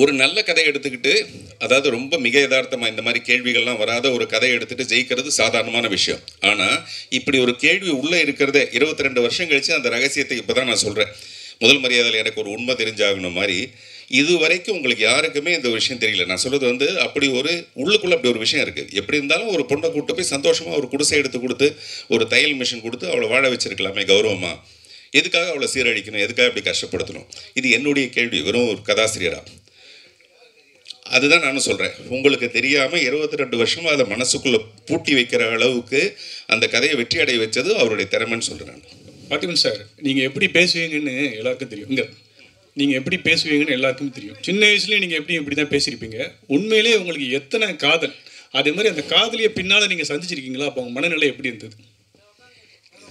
ஒரு நல்ல கதையை எடுத்துக்கிட்டு, அதாவது ரொம்ப மிக யதார்த்தமாக இந்த மாதிரி கேள்விகள்லாம் வராத ஒரு கதையை எடுத்துகிட்டு ஜெயிக்கிறது சாதாரணமான விஷயம். ஆனால் இப்படி ஒரு கேள்வி உள்ளே இருக்கிறத 22 வருஷம் கழித்து அந்த ரகசியத்தை இப்போ தான் நான் சொல்கிறேன். முதல் மரியாதையில் எனக்கு ஒரு உண்மை தெரிஞ்சாகணும் மாதிரி இது வரைக்கும் உங்களுக்கு யாருக்குமே இந்த விஷயம் தெரியல. நான் சொல்கிறது வந்து அப்படி ஒரு உள்ளுக்குள்ளே அப்படி ஒரு விஷயம் இருக்குது. எப்படி இருந்தாலும் ஒரு பொண்ணை கூப்பிட்டு போய் சந்தோஷமாக ஒரு குடிசை எடுத்து கொடுத்து ஒரு தையல் மிஷின் கொடுத்து அவளை வாழ வச்சிருக்கலாமே கௌரவமாக. எதுக்காக அவளை சீரழிக்கணும், எதுக்காக இப்படி கஷ்டப்படுத்தணும்? இது என்னுடைய கேள்வி, வெறும் ஒரு கதாசிரியராக. அதுதான் நானும் சொல்கிறேன். உங்களுக்கு தெரியாமல் 22 வருஷமாக அதை மனசுக்குள்ளே பூட்டி வைக்கிற அளவுக்கு அந்த கதையை வெற்றி அடைய வச்சது அவருடைய திறமைன்னு சொல்கிறேன் நான். பார்த்திபன் சார், நீங்கள் எப்படி பேசுவீங்கன்னு எல்லாருக்கும் தெரியும். இங்கே நீங்கள் எப்படி பேசுவீங்கன்னு எல்லாருக்கும் தெரியும். சின்ன வயசுலேயே நீங்கள் இப்படி தான் பேசியிருப்பீங்க. உண்மையிலே உங்களுக்கு எத்தனை காதல், அதே மாதிரி அந்த காதலியை பின்னால் நீங்கள் சந்திச்சிருக்கீங்களா? அப்போ உங்கள் மனநிலை எப்படி இருந்தது?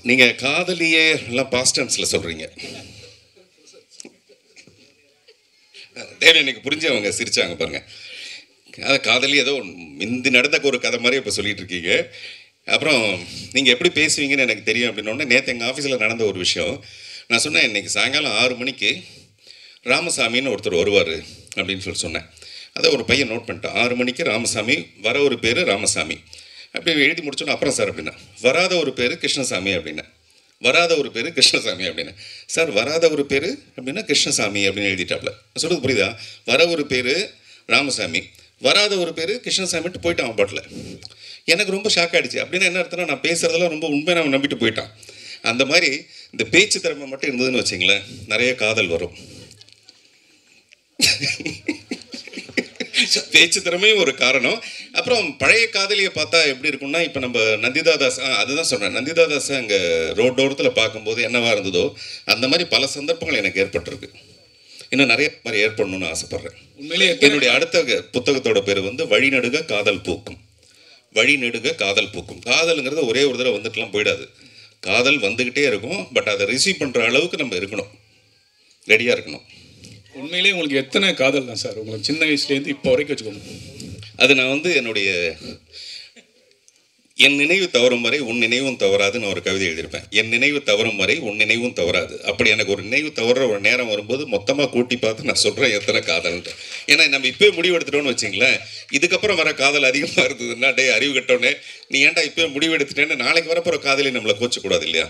நீங்கள் காதலியே எல்லாம் பாஸ்ட் டென்ஸில் சொல்கிறீங்க. தேவை எனக்கு புரிஞ்சு அவங்க சிரிச்சாங்க பாருங்க. அதை காதலி ஏதோ முந்தி நடந்த ஒரு கதை மாதிரி இப்போ சொல்லிட்டு இருக்கீங்க. அப்புறம் நீங்கள் எப்படி பேசுவீங்கன்னு எனக்கு தெரியும் அப்படின்னோடனே நேற்று எங்கள் ஆஃபீஸில் நடந்த ஒரு விஷயம் நான் சொன்னேன். இன்றைக்கி சாயங்காலம் 6 மணிக்கு ராமசாமின்னு ஒருத்தர் வருவார் அப்படின்னு சொன்னேன். அதை ஒரு பையன் நோட் பண்ணிட்டான். 6 மணிக்கு ராமசாமி, வர ஒரு பேர் ராமசாமி. அப்படி எழுதி முடிச்சோன்னா அப்புறம் சார் அப்படின்னா வராத ஒரு பேர் கிருஷ்ணசாமி அப்படின்னா, வராத ஒரு பேர் கிருஷ்ணசாமி அப்படின்னு. சார் வராத ஒரு பேர் அப்படின்னா கிருஷ்ணசாமி அப்படின்னு எழுதிட்டாப்ல. சொல்கிறது புரியுதா? வர ஒரு பேர் ராமசாமி, வராத ஒரு பேர் கிருஷ்ணசாமிட்டு போயிட்டான் அவன் பாட்டில். எனக்கு ரொம்ப ஷாக் ஆகிடுச்சு. அப்படின்னா என்ன அர்த்தம்னா நான் பேசுகிறதெல்லாம் ரொம்ப உண்மையை நான் நம்பிட்டு போயிட்டான். அந்த மாதிரி இந்த பேச்சு திறமை மட்டும் இருந்ததுன்னு வச்சிங்களேன், நிறைய காதல் வரும். பேச்சு திறமையும் ஒரு காரணம். அப்புறம் பழைய காதலியை பார்த்தா எப்படி இருக்கும்னா, இப்போ நம்ம நந்திதா தாஸ், அதுதான் சொல்கிறேன், நந்திதா தாஸ் அங்கே ரோட்டோரத்தில் பார்க்கும்போது என்னவா இருந்ததோ அந்த மாதிரி பல சந்தர்ப்பங்கள் எனக்கு ஏற்பட்டிருக்கு. இன்னும் நிறைய மாதிரி ஏற்படணும்னு ஆசைப்பட்றேன். உண்மையிலே என்னுடைய அடுத்த புத்தகத்தோட பேர் வந்து வழிநடுக காதல் பூக்கும். வழிநடுக காதல் பூக்கும். காதலுங்கிறது ஒரே ஒரு தடவை வந்துட்டுலாம் போயிடாது. காதல் வந்துக்கிட்டே இருக்கும். பட் அதை ரிசீவ் பண்ணுற அளவுக்கு நம்ம இருக்கணும், ரெடியாக இருக்கணும். உண்மையிலே உங்களுக்கு எத்தனை காதல் தான் சார் உங்களுக்கு சின்ன வயசுலேருந்து இப்போ வரைக்கும் வச்சுக்கோங்க? அது நான் வந்து என்னுடைய என் நினைவு தவறும் வரை உன் நினைவும் தவறாதுன்னு ஒரு கவிதை எழுதியிருப்பேன். என் நினைவு தவறும் வரை உன் நினைவும் தவறாது. அப்படி எனக்கு ஒரு நினைவு தவற ஒரு நேரம் வரும்போது மொத்தமாக கூட்டி பார்த்து நான் சொல்கிறேன் எத்தனை காதல்ன்ட்டு. ஏன்னா நம்ம இப்போயே முடிவெடுத்துட்டோன்னு வச்சிங்களேன், இதுக்கப்புறம் வர காதல் அதிகமாக இருந்ததுன்னா டே அறிவு கட்டோன்னே நீ ஏன்டா இப்போயே முடிவெடுத்துட்டேன்னு நாளைக்கு வரப்போகிற காதலி நம்மளை கோச்சக்கூடாது இல்லையா?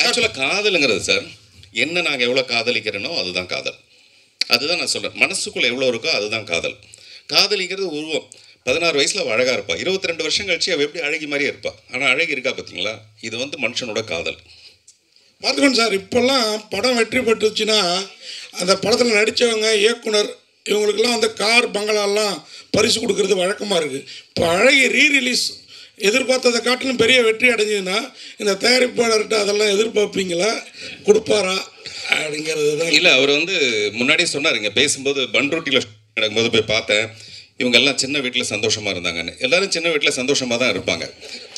ஆக்சுவலாக காதலுங்கிறது சார், என்ன நாங்கள் எவ்வளோ காதலிக்கிறேனோ அதுதான் காதல். அதுதான் நான் சொல்கிறேன். மனசுக்குள்ளே எவ்வளோ இருக்கோ அதுதான் காதல். காதலிக்கிறது உருவம். 16 வயசில் அவள் அழகாக இருப்பாள். 22 வருஷம் கழிச்சு அவள் எப்படி அழகி மாதிரியே இருப்பாள். ஆனால் அழகி இருக்கா பார்த்தீங்களா? இது வந்து மனுஷனோட காதல். பார்த்துக்கணும் சார். இப்போல்லாம் படம் வெற்றி பெற்றுச்சுன்னா அந்த படத்தில் நடித்தவங்க, இயக்குனர், இவங்களுக்கெல்லாம் அந்த கார் பங்களாலாம் பரிசு கொடுக்கறது வழக்கமாக இருக்குது. இப்போ அழகி ரீரிலீஸ் எதிர்பார்த்ததை காட்டிலும் பெரிய வெற்றி அடைஞ்சதுன்னா இந்த தயாரிப்பாளர்கிட்ட அதெல்லாம் எதிர்பார்ப்பீங்களா, கொடுப்பாரா அப்படிங்கிறது தான். இல்லை, அவர் வந்து முன்னாடியே சொன்னார். இங்கே பேசும்போது பன்ருட்டியில் நடக்கும்போது போய் பார்த்தேன், இவங்க எல்லாம் சின்ன வீட்டில் சந்தோஷமாக இருந்தாங்கன்னு. எல்லோரும் சின்ன வீட்டில் சந்தோஷமாக தான் இருப்பாங்க.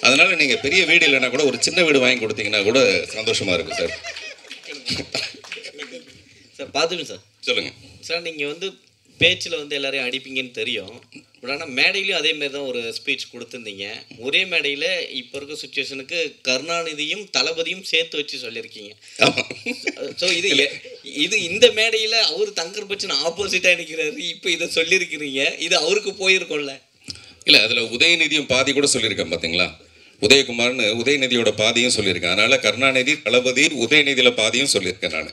அதனால் நீங்கள் பெரிய வீடு இல்லைன்னா கூட ஒரு சின்ன வீடு வாங்கி கொடுத்தீங்கன்னா கூட சந்தோஷமாக இருக்கும் சார். சார் பார்த்துக்கணும் சார். சொல்லுங்கள் சார். நீங்கள் வந்து பேச்சில் வந்து எல்லாரையும் அடிப்பீங்கன்னு தெரியும். பட் ஆனால் மேடையிலையும் அதேமாரி தான் ஒரு ஸ்பீச் கொடுத்துருந்தீங்க. ஒரே மேடையில் இப்போ இருக்க சுச்சுவேஷனுக்கு கருணாநிதியும் தளபதியும் சேர்த்து வச்சு சொல்லியிருக்கீங்க. ஸோ இது இந்த மேடையில் அவர் தங்கர் பச்சன் ஆப்போசிட்டாக நிற்கிறாரு. இப்போ இதை சொல்லியிருக்கிறீங்க, இது அவருக்கு போயிருக்கோம்ல? இல்லை, அதில் உதயநிதியும் பாதி கூட சொல்லியிருக்கேன் பார்த்தீங்களா? உதயகுமார்னு உதயநிதியோட பாதியும் சொல்லியிருக்கேன். அதனால் கருணாநிதி, தளபதி, உதயநிதியில் பாதியும் சொல்லியிருக்கேன் நான்.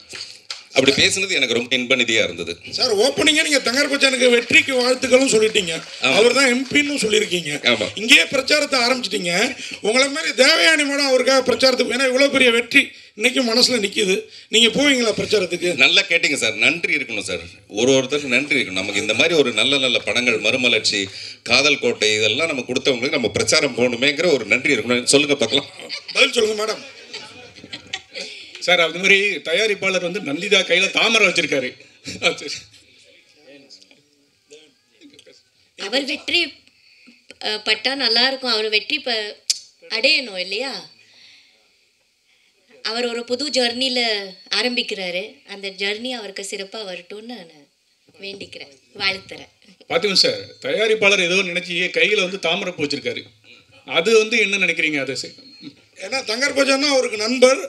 அப்படி பேசுனது எனக்கு ரொம்ப இன்ப நிதியாக இருந்தது சார். ஓப்பனிங்காக நீங்கள் தங்கர் பச்சானுக்கு வெற்றிக்கு வாழ்த்துக்களும் சொல்லிட்டீங்க, அவர் தான் எம்பின்னு சொல்லியிருக்கீங்க. இங்கேயே பிரச்சாரத்தை ஆரம்பிச்சிட்டீங்க. உங்களை மாதிரி தேவயானி மேடம் அவருக்காக பிரச்சாரத்துக்கு, ஏன்னா இவ்வளோ பெரிய வெற்றி இன்னைக்கு மனசில் நிற்கிது, நீங்கள் போவீங்களா பிரச்சாரத்துக்கு? நல்லா கேட்டிங்க சார். நன்றி இருக்கணும் சார், ஒருத்தருக்கு நன்றி இருக்கணும். நமக்கு இந்த மாதிரி ஒரு நல்ல நல்ல படங்கள், மறுமலர்ச்சி, காதல் கோட்டை, இதெல்லாம் நம்ம கொடுத்தவங்களுக்கு நம்ம பிரச்சாரம் போகணுமேங்கிற ஒரு நன்றி இருக்கணும். சொல்லுங்கள் பார்க்கலாம். பதில் சொல்லுங்கள் மேடம். சார், அது மாதிரி தயாரிப்பாளர் வந்து நந்திதா கையில் தாமரை வச்சிருக்காரு. அவர் வெற்றி பட்டா நல்லா இருக்கும். அவர் வெற்றி அடையணும் இல்லையா? அவர் ஒரு புது ஜர்னியில் ஆரம்பிக்கிறாரு. அந்த ஜர்னி அவருக்கு சிறப்பாக வரட்டும்னு நான் வேண்டிக்கிறேன், வாழ்த்துறேன். பார்த்துக்கோங்க சார், தயாரிப்பாளர் ஏதோ நினச்சி கையில் வந்து தாமரை பூ வச்சிருக்காரு. அது வந்து என்ன நினைக்கிறீங்க? அது ஏன்னா தங்கர் பச்சான்னா அவருக்கு நண்பர்,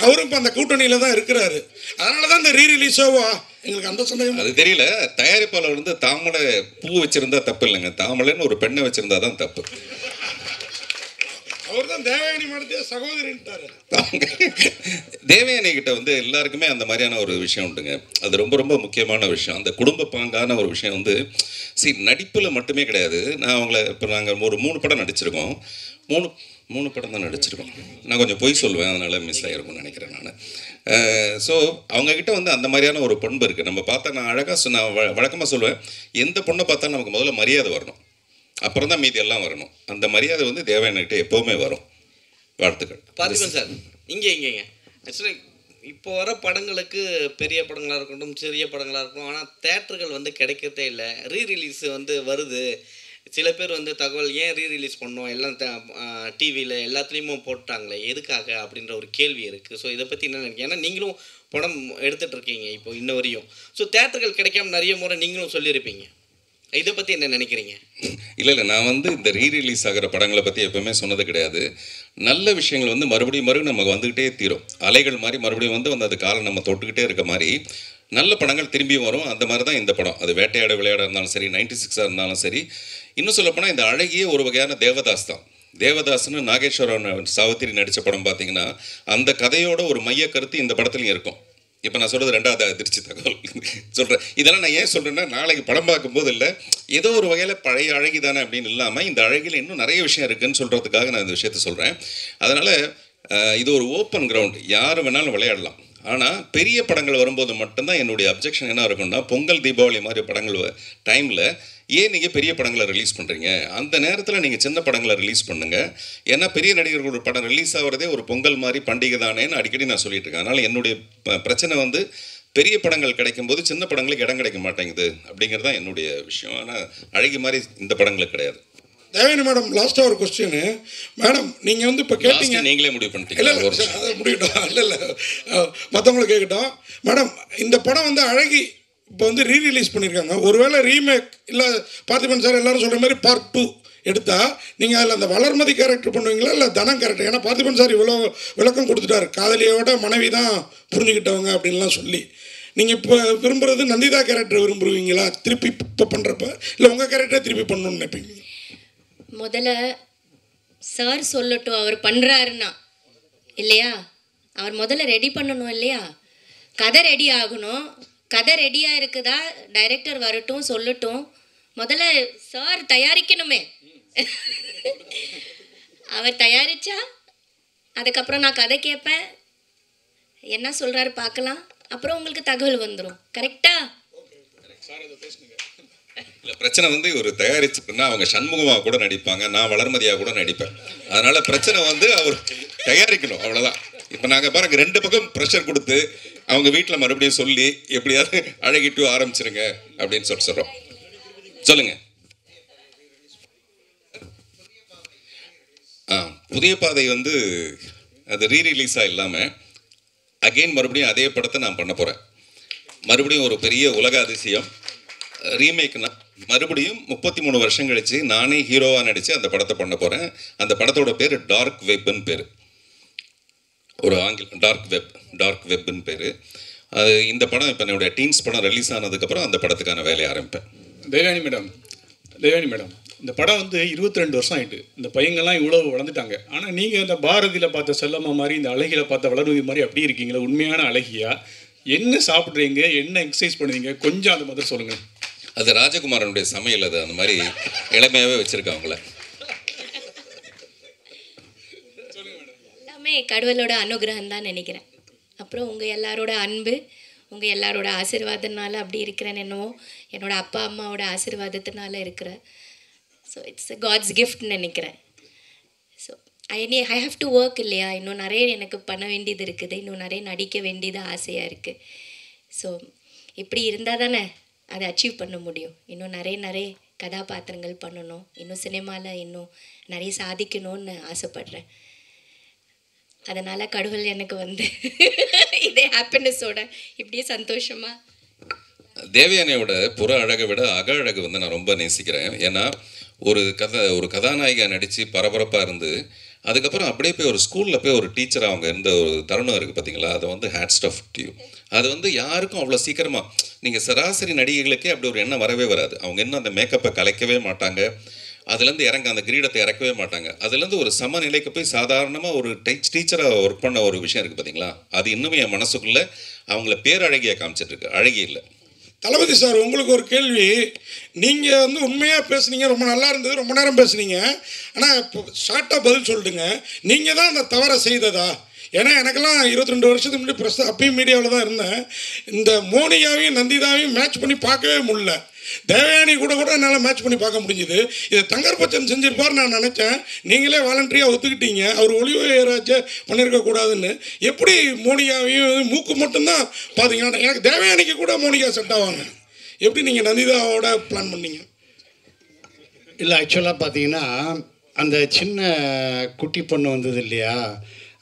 அவரும் இப்போ அந்த கூட்டணியில் தான் இருக்கிறாரு. அதனால தான் இந்த ரீரிலீஸோவா எங்களுக்கு அந்த சந்தேகம். அது தெரியல. தயாரிப்பாளர் வந்து தாமரை பூ வச்சிருந்தா தப்பு இல்லைங்க, தாமரைன்னு ஒரு பெண்ணை வச்சிருந்தா தான் தப்பு. அவர் தான் தேவயானி மேடத்தையே சகோதரின்ட்டாரு. தேவயானி கிட்ட வந்து எல்லாருக்குமே அந்த மாதிரியான ஒரு விஷயம் உண்டுங்க. அது ரொம்ப ரொம்ப முக்கியமான விஷயம். அந்த குடும்ப பாங்கான ஒரு விஷயம் வந்து நடிப்பில் மட்டுமே கிடையாது. நான் அவங்கள இப்போ நாங்கள் ஒரு 3 படம் நடிச்சிருக்கோம். மூணு படம் தான் நடிச்சிருக்கோம். நான் கொஞ்சம் பொய் சொல்லுவேன், அதனால் மிஸ் ஆகிருக்கும்னு நினைக்கிறேன் நான். ஸோ அவங்கக்கிட்ட வந்து அந்த மாதிரியான ஒரு பண்பு இருக்குது. நம்ம பார்த்தா நான் அழகாக நான் வழக்கமாக சொல்லுவேன், எந்த பொண்ணை பார்த்தாலும் நமக்கு முதல்ல மரியாதை வரணும், அப்புறம் தான் மீதி எல்லாம் வரணும். அந்த மரியாதை வந்து தேவயானிகிட்ட எப்போவுமே வரும். வாழ்த்துக்கள். பார்த்திபன் சார், இங்கேங்க ஆக்சுவலி இப்போ வர படங்களுக்கு பெரிய படங்களாக இருக்கட்டும், சிறிய படங்களாக இருக்கட்டும், ஆனால் தேட்டர்கள் வந்து கிடைக்கிறதே இல்லை. ரீரிலீஸ் வந்து வருது, சில பேர் வந்து தகவல் ஏன் ரீரிலீஸ் பண்ணோம், எல்லாம் டிவியில் எல்லாத்துலேயுமே போட்டாங்களே எதுக்காக அப்படின்ற ஒரு கேள்வி இருக்குது. ஸோ இதை பற்றி என்ன நினைக்கிறேன், ஏன்னா நீங்களும் படம் எடுத்துகிட்டு இருக்கீங்க இப்போ இன்ன வரையும். ஸோ தேட்டர்கள் கிடைக்காம நிறைய முறை நீங்களும் சொல்லியிருப்பீங்க, இதை பற்றி என்ன நினைக்கிறீங்க? இல்லை, நான் வந்து இந்த ரீரிலீஸ் ஆகிற படங்களை பற்றி எப்போவுமே சொன்னது கிடையாது. நல்ல விஷயங்கள் வந்து மறுபடியும் நமக்கு வந்துக்கிட்டே தீரும். அலைகள் மாதிரி மறுபடியும் வந்து அது காலம் நம்ம தொட்டுக்கிட்டே இருக்க மாதிரி நல்ல படங்கள் திரும்பி வரும். அந்த மாதிரி தான் இந்த படம். அது வேட்டையாட விளையாட இருந்தாலும் சரி, 96 இருந்தாலும் சரி. இன்னும் சொல்லப்போனால் இந்த அழகிய ஒரு வகையான தேவதாஸ் தான். தேவதாஸ்னு நாகேஸ்வரன் சாவித்திரி நடித்த படம் பார்த்தீங்கன்னா அந்த கதையோட ஒரு மைய கருத்து இந்த படத்துலையும் இருக்கும். இப்போ நான் சொல்கிறது 2வது அதிர்ச்சி தகவல் சொல்கிறேன். இதெல்லாம் நான் ஏன் சொல்கிறேன்னா, நாளைக்கு படம் பார்க்கும்போது இல்லை, ஏதோ ஒரு வகையில் பழைய அழகி தானே அப்படின்னு இல்லாமல் இந்த அழகில் இன்னும் நிறைய விஷயம் இருக்குதுன்னு சொல்கிறதுக்காக நான் இந்த விஷயத்த சொல்கிறேன். அதனால் இது ஒரு ஓப்பன் கிரவுண்ட், யார் வேணாலும் விளையாடலாம். ஆனால் பெரிய படங்கள் வரும்போது மட்டும்தான் என்னுடைய அப்ஜெக்ஷன் என்ன இருக்குன்னா, பொங்கல் தீபாவளி மாதிரி படங்கள் டைமில் ஏன் நீங்கள் பெரிய படங்களை ரிலீஸ் பண்ணுறீங்க, அந்த நேரத்தில் நீங்கள் சின்ன படங்களை ரிலீஸ் பண்ணுங்கள். ஏன்னா பெரிய நடிகர்களோட படம் ரிலீஸ் ஆகிறதே ஒரு பொங்கல் மாதிரி பண்டிகை தானேன்னு அடிக்கடி நான் சொல்லிட்டு இருக்கேன். அதனால் என்னுடைய பிரச்சனை வந்து பெரிய படங்கள் கிடைக்கும்போது சின்ன படங்களுக்கு இடம் கிடைக்க மாட்டேங்குது அப்படிங்கிறது தான் என்னுடைய விஷயம். ஆனால் அழகி மாதிரி இந்த படங்களுக்கு கிடையாது. தேவயானி மேடம், லாஸ்ட்டாக ஒரு கொஸ்டின் மேடம். நீங்கள் வந்து இப்போ கேட்டீங்க, நீங்களே முடிவு பண்ணிட்டீங்க. இல்லை அதை முடிக்கட்டும், இல்லை மற்றவங்களுக்கு கேட்கட்டும். மேடம், இந்த படம் வந்து அழகி இப்போ வந்து ரீரிலீஸ் பண்ணியிருக்காங்க. ஒருவேளை ரீமேக் இல்லை பார்த்திபன் சார் எல்லாரும் சொல்கிற மாதிரி பார்ட் 2 எடுத்தால் நீங்கள் அதில் அந்த வளர்மதி கேரக்டர் பண்ணுவீங்களா இல்லை தனம் கேரக்டர்? ஏன்னா பார்த்திபன் சார் இவ்வளோ விளக்கம் கொடுத்துட்டாரு, காதலியோட மனைவி தான் புரிஞ்சுக்கிட்டவங்க அப்படின்லாம் சொல்லி. நீங்கள் இப்போ விரும்புகிறது நந்திதா கேரக்டர் விரும்புவீங்களா திருப்பி இப்போ பண்ணுறப்ப, இல்லை உங்கள் கேரக்டரை திருப்பி பண்ணணும்னு நினைப்பீங்க? முதல்ல சார் சொல்லட்டும், அவர் பண்ணுறாருன்னா இல்லையா, அவர் முதல்ல ரெடி பண்ணணும் இல்லையா, கதை ரெடி ஆகணும். கதை ரெடியாக இருக்குதா, டைரக்டர் வரட்டும் சொல்லட்டும், முதல்ல சார் தயாரிக்கணுமே. அவர் தயாரித்தா அதுக்கப்புறம் நான் கதை கேட்பேன், என்ன சொல்கிறாரு பார்க்கலாம், அப்புறம் உங்களுக்கு தகவல் வந்துடும். கரெக்டா? இல்லை, பிரச்சனை வந்து ஒரு தயாரிச்சுன்னா அவங்க சண்முகமாக கூட நடிப்பாங்க, நான் வளர்மதியாக கூட நடிப்பேன். அதனால் பிரச்சனை வந்து அவர் தயாரிக்கணும், அவ்வளோதான். இப்போ நாங்கள் பாருங்க 2 பக்கம் ப்ரெஷர் கொடுத்து அவங்க வீட்டில் மறுபடியும் சொல்லி எப்படியாவது அழகிட்டு ஆரம்பிச்சிருங்க அப்படின்னு சொல்கிறோம். சொல்லுங்க. புதிய பாதை வந்து அது ரீரிலீஸாக இல்லாமல் அகெயின் மறுபடியும் அதே படத்தை நான் பண்ண போகிறேன். மறுபடியும் ஒரு பெரிய உலக அதிசயம் ரீமேக்னா மறுபடியும் 33 வருஷம் கழிச்சு நானே ஹீரோவாக நடித்து அந்த படத்தை பண்ண போகிறேன். அந்த படத்தோட பேர் டார்க் வெப்னு பேர், ஒரு ஆங்கிலம் டார்க் வெப்னு பேர். அது இந்த படம் இப்போ என்னுடைய டீன்ஸ் படம் ரிலீஸ் ஆனதுக்கப்புறம் அந்த படத்துக்கான வேலையை ஆரம்பிப்பேன். தேவயானி மேடம், இந்த படம் வந்து 22 வருஷம் ஆகிட்டு, இந்த பையங்கள்லாம் இவ்வளோ வளர்ந்துட்டாங்க. ஆனால் நீங்கள் இந்த பாரதியில் பார்த்த செல்லம்மா மாதிரி, இந்த அழகியில் பார்த்த வளர்மதி மாதிரி அப்படி இருக்கீங்களா? உண்மையான அழகியா? என்ன சாப்பிட்றீங்க, என்ன எக்ஸசைஸ் பண்ணுறீங்க, கொஞ்சம் அந்த மாதிரி சொல்லுங்கள். அது ராஜகுமாரனுடைய சமையல், அது அந்த மாதிரி இளமையாகவே வச்சுருக்காங்க அவங்கள. எல்லாமே கடவுளோட அனுகிரகம் தான் நினைக்கிறேன். அப்புறம் உங்கள் எல்லாரோட அன்பு, உங்கள் எல்லாரோட ஆசீர்வாதத்தினால அப்படி இருக்கிறேன்னு என்னவோ, என்னோட அப்பா அம்மாவோட ஆசீர்வாதத்தினால இருக்கிறேன். ஸோ இட்ஸ் காட்ஸ் கிஃப்ட்னு நினைக்கிறேன். So I have to work இல்லையா, இன்னும் நிறைய எனக்கு பண்ண வேண்டியது இருக்குது, இன்னும் நிறைய நடிக்க வேண்டியது ஆசையாக இருக்குது. ஸோ இப்படி இருந்தால் தானே அதை அச்சீவ் பண்ண முடியும். இன்னும் நிறைய கதாபாத்திரங்கள் பண்ணணும், இன்னும் சினிமாவில் இன்னும் நிறைய சாதிக்கணும்னு ஆசைப்படுறேன். அதனால் கடவுள் எனக்கு வந்து இதே ஹாப்பினஸோட இப்படியே சந்தோஷமாக. தேவயானியோட புற அழகை விட அக அழகு வந்து நான் ரொம்ப நேசிக்கிறேன். ஏன்னா ஒரு கதாநாயகா நடித்து பரபரப்பாக இருந்து அதுக்கப்புறம் அப்படியே போய் ஒரு ஸ்கூலில் போய் ஒரு டீச்சராக அவங்க இருந்த ஒரு தருணம் இருக்குது பார்த்தீங்களா, அதை வந்து ஹேட்ஸ் ஆஃப் டு யூ. அது வந்து யாருக்கும் அவ்வளோ சீக்கிரமாக, நீங்கள் சராசரி நடிகைகளுக்கே அப்படி ஒரு எண்ணம் வரவே வராது. அவங்க இன்னும் அந்த மேக்கப்பை கலைக்கவே மாட்டாங்க, அதுலேருந்து அந்த கிரீடத்தை இறக்கவே மாட்டாங்க. அதுலேருந்து ஒரு சமநிலைக்கு போய் சாதாரணமாக ஒரு டீச்சராக ஒர்க் பண்ண ஒரு விஷயம் இருக்குது பார்த்தீங்களா, அது இன்னுமே என் மனசுக்குள்ளே அவங்கள பேரழகியாக காமிச்சிட்ருக்கு, அழகி இல்லை. தளபதி சார், உங்களுக்கு ஒரு கேள்வி. நீங்கள் வந்து உண்மையாக பேசுனீங்க, ரொம்ப நல்லா இருந்தது, ரொம்ப நேரம் பேசுனீங்க. ஆனால் இப்போ ஷார்ட்டாக பதில் சொல்லிட்டுங்க, நீங்கள் தான் அந்த தவறை செய்ததா? ஏன்னா எனக்கெல்லாம் 22 வருஷத்துக்கு முன்னாடி ப்ரெஸ் அப்பயும் மீடியாவில் தான் இருந்தேன். இந்த மோனிகாவையும் நந்திதாவையும் மேட்ச் பண்ணி பார்க்கவே முடியல. தேவயானி கூட என்னால் மேட்ச் பண்ணி பார்க்க முடிஞ்சுது. இதை தங்கர் பச்சன் செஞ்சிருப்பார் நான் நினச்சேன். நீங்களே வாலண்டரியாக ஒத்துக்கிட்டீங்க அவர் ஒளிவராஜ பண்ணியிருக்கக்கூடாதுன்னு. எப்படி மோனிகாவையும் மூக்கு மட்டும்தான் பார்த்தீங்கன்னா, எனக்கு தேவயானிக்கு கூட மோனிகா செட் ஆவாங்க. எப்படி நீங்கள் நந்திதாவோட பிளான் பண்ணீங்க? இல்லை, ஆக்சுவலாக பார்த்தீங்கன்னா அந்த சின்ன குட்டி பொண்ணு வந்தது இல்லையா,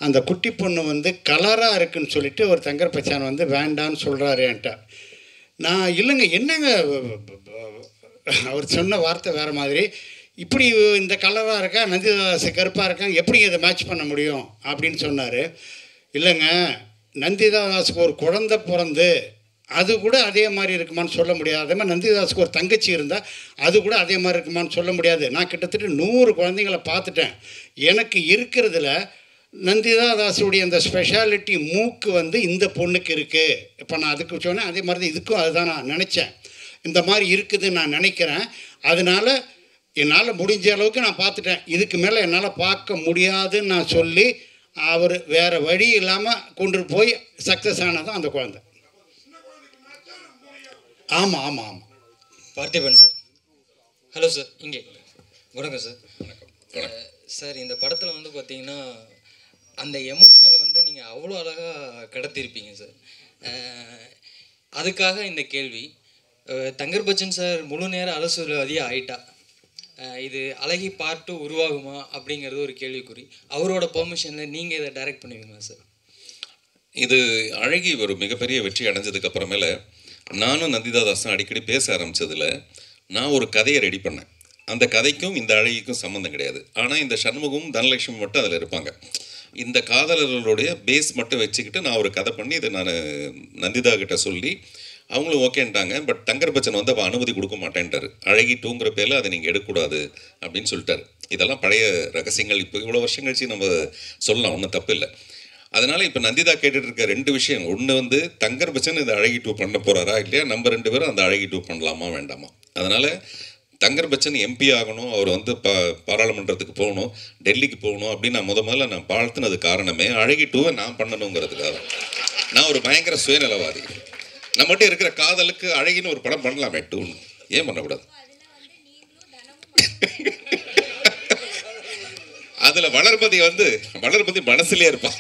அந்த குட்டி பொண்ணு வந்து கலராக இருக்குன்னு சொல்லிட்டு ஒரு தங்கர் பச்சான் வந்து வேண்டான்னு சொல்கிறாரு என்கிட்ட. நான் இல்லைங்க, என்னங்க அவர் சொன்ன வார்த்தை வேறு மாதிரி. இப்படி இந்த கலராக இருக்கா, நந்திதாஸ் கருப்பாக இருக்காங்க, எப்படி இதை மேட்ச் பண்ண முடியும் அப்படின்னு சொன்னார். இல்லைங்க, நந்திதாஸுக்கு ஒரு குழந்தை பிறந்து அது கூட அதே மாதிரி இருக்குமான்னு சொல்ல முடியாது. அதே மாதிரி நந்திதாஸுக்கு ஒரு தங்கச்சி இருந்தால் அது கூட அதே மாதிரி இருக்குமான்னு சொல்ல முடியாது. நான் கிட்டத்தட்ட 100 குழந்தைங்களை பார்த்துட்டேன். எனக்கு இருக்கிறதுல நந்திதாஸுடைய அந்த ஸ்பெஷாலிட்டி மூக்கு வந்து இந்த பொண்ணுக்கு இருக்குது. இப்போ நான் அதுக்கு சொன்னேன், அதே மாதிரி தான் இதுக்கும் அதுதான் நான் நினச்சேன். இந்த மாதிரி இருக்குதுன்னு நான் நினைக்கிறேன். அதனால் என்னால் முடிஞ்ச அளவுக்கு நான் பார்த்துட்டேன். இதுக்கு மேலே என்னால் பார்க்க முடியாதுன்னு நான் சொல்லி அவர் வேறு வழி இல்லாமல் கொண்டு போய் சக்ஸஸ் ஆனதும் அந்த குழந்தை. ஆமாம் ஆமாம் ஆமாம். பார்த்திபன் சார். Hello sir. இங்கே வணக்கம் சார். சார், இந்த படத்தில் வந்து பார்த்தீங்கன்னா அந்த எமோஷ்னலை வந்து நீங்கள் அவ்வளோ அழகாக கடத்திருப்பீங்க சார். அதுக்காக இந்த கேள்வி. தங்கர் பச்சன் சார் முழு நேர அரசியல்வாதியாக ஆயிட்டா, இது அழகி பார்ட் 2 உருவாகுமா அப்படிங்கிறது ஒரு கேள்விக்குறி. அவரோட பெர்மிஷனில் நீங்கள் இதை டைரக்ட் பண்ணுவீங்களா சார்? இது அழகி ஒரு மிகப்பெரிய வெற்றி அடைஞ்சதுக்கு அப்புறமேல நானும் நந்திதாதாஸும் அடிக்கடி பேச ஆரம்பித்ததில் நான் ஒரு கதையை ரெடி பண்ணேன். அந்த கதைக்கும் இந்த அழகிக்கும் சம்மந்தம் கிடையாது. ஆனால் இந்த சண்முகமும் தனலட்சுமி மட்டும் அதில் இருப்பாங்க. இந்த காதலர்களுடைய பேஸ் மட்டும் வச்சுக்கிட்டு நான் ஒரு கதை பண்ணி இதை நான் நந்திதா கிட்ட சொல்லி அவங்களும் ஓகேன்ட்டாங்க. பட் தங்கர் பச்சன் வந்து அப்போ அனுமதி கொடுக்க மாட்டேன்ட்டார். அழகி 2ங்கிற பேரில் அதை நீங்கள் எடுக்கக்கூடாது அப்படின்னு சொல்லிட்டார். இதெல்லாம் பழைய ரகசியங்கள், இப்போ இவ்வளோ வருஷம் கழிச்சு நம்ம சொல்லலாம், ஒன்றும் தப்பு இல்லை. அதனால் இப்போ நந்திதா கேட்டுட்டு இருக்க 2 விஷயம். ஒன்று வந்து தங்கர் பச்சன் இந்த அழகி 2 பண்ண போகிறாரா இல்லையா, நம்ம 2 பேரும் அந்த அழகி 2 பண்ணலாமா வேண்டாமா. அதனால் தங்கர் பச்சன் எம்பி ஆகணும், அவர் வந்து பாராளுமன்றத்துக்கு போகணும், டெல்லிக்கு போகணும் அப்படின்னு நான் முதல்ல நான் வாழ்த்துனது காரணமே அழகி 2 நான் பண்ணணுங்கிறதுக்காக. நான் ஒரு பயங்கர சுயநலவாதி. நம்மகிட்ட இருக்கிற காதலுக்கு அழகின்னு ஒரு படம் பண்ணலாமே 2, ஏன் பண்ணக்கூடாது? அதில் வளர்மதி மனசுலேயே இருப்பாங்க.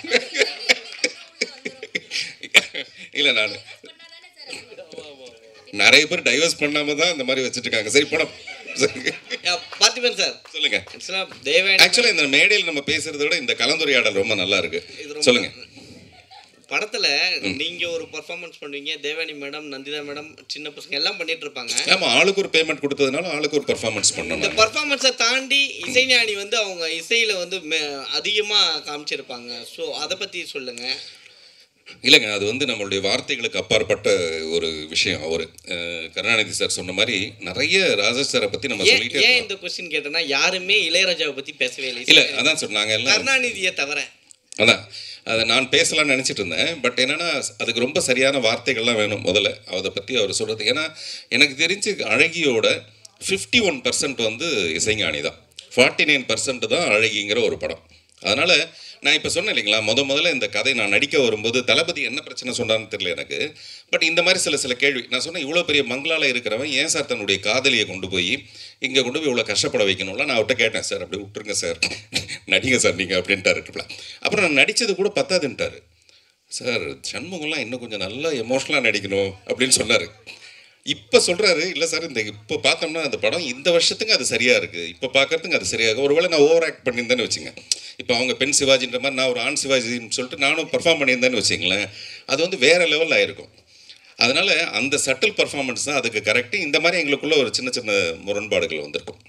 இல்லை, நான் நிறைய பேர் டைவர்ஸ் பண்ணாம தான் இந்த மாதிரி வச்சுட்டு இருக்காங்க. சரி, போன பார்த்திபன் சார் சொல்லுங்க. ஆக்சுவலாக இந்த மேடையில் நம்ம பேசுறதை விட இந்த கலந்துரையாடல் ரொம்ப நல்லா இருக்கு. சொல்லுங்க. படத்துல நீங்க ஒரு பெர்ஃபார்மன்ஸ் பண்ணுவீங்க, தேவானி மேடம், நந்திதா மேடம், சின்ன பசங்க எல்லாம் பண்ணிட்டு இருப்பாங்க. ஆமா, ஆளுக்கு ஒரு பேமெண்ட் கொடுத்ததுனால ஆளுக்கு ஒரு பெர்ஃபார்மன்ஸ் பண்ணணும். இந்த பெர்ஃபார்மன்ஸை தாண்டி இசைஞானி வந்து அவங்க இசையில வந்து அதிகமா காமிச்சிருப்பாங்க. ஸோ அதை பத்தி சொல்லுங்க. இல்லைங்க, அது வந்து நம்மளுடைய வார்த்தைகளுக்கு அப்பாற்பட்ட ஒரு விஷயம். அவர் கருணாநிதி சார் சொன்ன மாதிரி நிறைய ராஜா சாரை பற்றி நம்ம சொல்லிட்டே ஏன் இந்த கொஸ்டின் கேட்டேன்னா, யாருமே இளையராஜாவை பற்றி பேசவே இல்லை. இல்லை, அதான் சொன்னாங்க எல்லாம் கருணாநிதியை தவிர. அதான் அதை நான் பேசலாம்னு நினச்சிட்டு இருந்தேன். பட் என்னென்னா அதுக்கு ரொம்ப சரியான வார்த்தைகள்லாம் வேணும் முதல்ல அதை பற்றி அவர் சொல்கிறது. ஏன்னா எனக்கு தெரிஞ்சு அழகியோட 51% வந்து இசைஞானி தான், 49% தான் அழகிங்கிற ஒரு படம். அதனால் நான் இப்போ சொன்னேன் இல்லைங்களா, முதல்ல இந்த கதை நான் நடிக்க வரும்போது தளபதி என்ன பிரச்சனை சொன்னான்னு தெரியல எனக்கு. பட் இந்த மாதிரி சில கேள்வி நான் சொன்னேன். இவ்வளோ பெரிய மங்களால் இருக்கிறவன் ஏன் சார் தன்னுடைய காதலியை கொண்டு போய் இங்கே கொண்டு போய் இவ்வளோ கஷ்டப்பட வைக்கணும்ல. நான் அவர்கிட்ட கேட்டேன், சார் அப்படி விட்டுருங்க சார், நடிங்க சார் நீங்கள் அப்படின்ட்டாரு. அப்புறம் நான் நடித்தது கூட பத்தாதுன்ட்டார். சார் சண்முகம்லாம் இன்னும் கொஞ்சம் நல்லா எமோஷ்னலாக நடிக்கணும் அப்படின்னு சொன்னார். இப்போ சொல்கிறாரு, இல்லை சார் இந்த இப்போ பார்த்தோம்னா அந்த படம் இந்த வருஷத்துக்கு அது சரியாக இருக்குது, இப்போ பார்க்குறதுக்கு அது சரியாக. ஒருவேளை நான் ஓவர் ஆக்ட் பண்ணியிருந்தேன்னு வச்சுங்க, இப்போ அவங்க பெண் சிவாஜின்ற மாதிரி நான் ஒரு ஆண் சிவாஜின்னு சொல்லிட்டு நானும் பர்ஃபார்ம் பண்ணியிருந்தேன்னு வச்சிங்களேன், அது வந்து வேறு லெவலில் ஆயிருக்கும். அதனால் அந்த சட்டில் பர்ஃபார்மன்ஸ் தான் அதுக்கு கரெக்டு. இந்த மாதிரி எங்களுக்குள்ள ஒரு சின்ன முரண்பாடுகள் வந்திருக்கும்.